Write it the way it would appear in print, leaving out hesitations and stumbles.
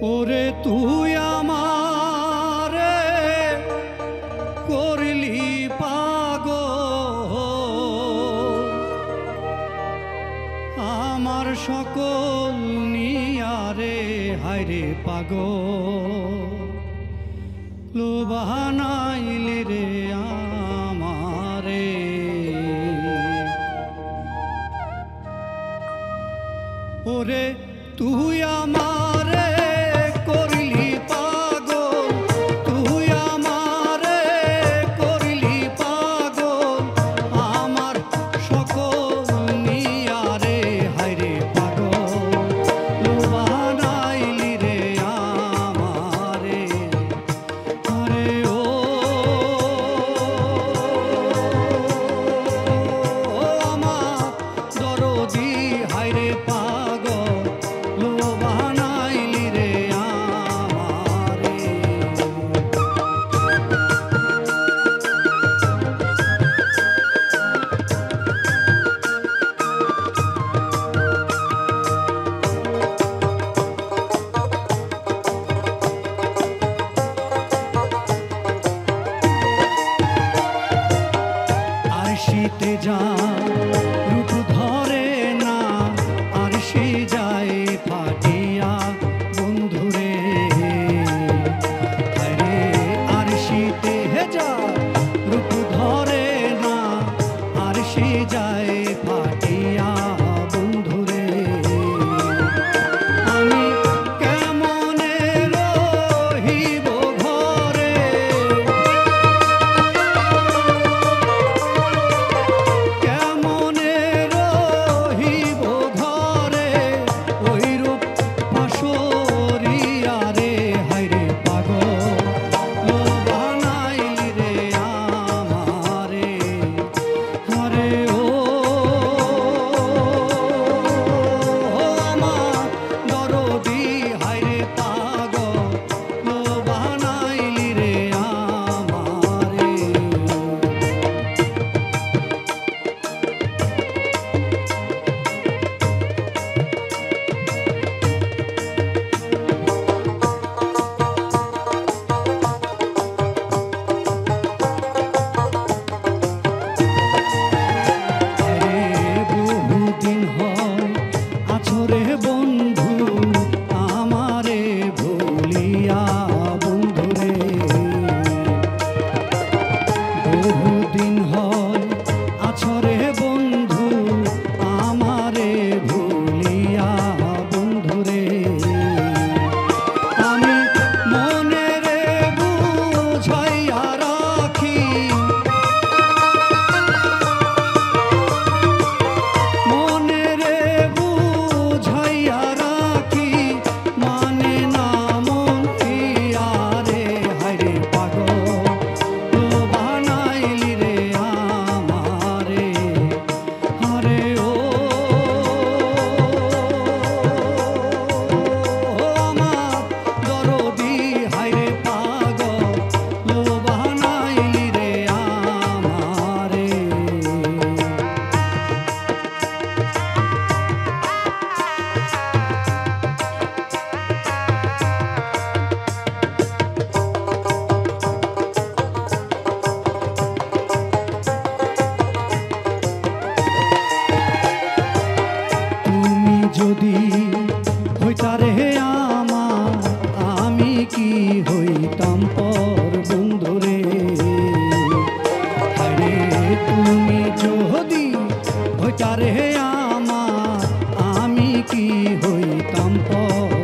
ওরে তুই আমারে করলি পাগল, আমার সকল নিয়ারে হায়রে পাগল, লোবানাইলি রে আমারে। ওরে তুই আমারে করলি পাগল, তুই আমারে করলি পাগল, আমার সকল নিয়ারে হায়রে পাগল, লোবানাইলি রে আমারে। আরে ও আমার দরদি হায়রে পাগল, লোবানাইলি রে আমারে। আরশিতে যা রূপ ধরে না, আরশি যায় ফাটিয়া বন্ধুরে। আরে আরশিতে যা রূপ ধরে না, আরশি যায় ফাটিয়া বন্ধুরে। আমি কেমনে রহিব ঘরে, কেমনে রহিব ঘরে, ওইরূপ পাশরিয়া রে হায়রে পাগল, লোবানাইলি রে আমারে। আরে ও আমার দরদি হায়রে পাগল, লোবানাইলি রে আমারে। বহুদিন হয় আছরে বন্ধু আমারে ভুলিয়া বন্ধুরে। বহুদিন হয় আছরে বন্ধু আমারে ভুলিয়া বন্ধুরে। আমি মনে রে বুঝাইয়া রাখি, মনে রে বুঝাইয়া রাখি, মানে না মন রে হায়রে পাগল, লোবানাইলি রে আমারে। আরে ও আমার দরদি হায়রে পাগল, লোবানাইলি রে আমারে। তুমি যদি হইতারে আমার, আমি কি হইতাম পর বন্ধুরে। আরে তুমি যদি হইতারে আমার, আমি কি হইতাম পর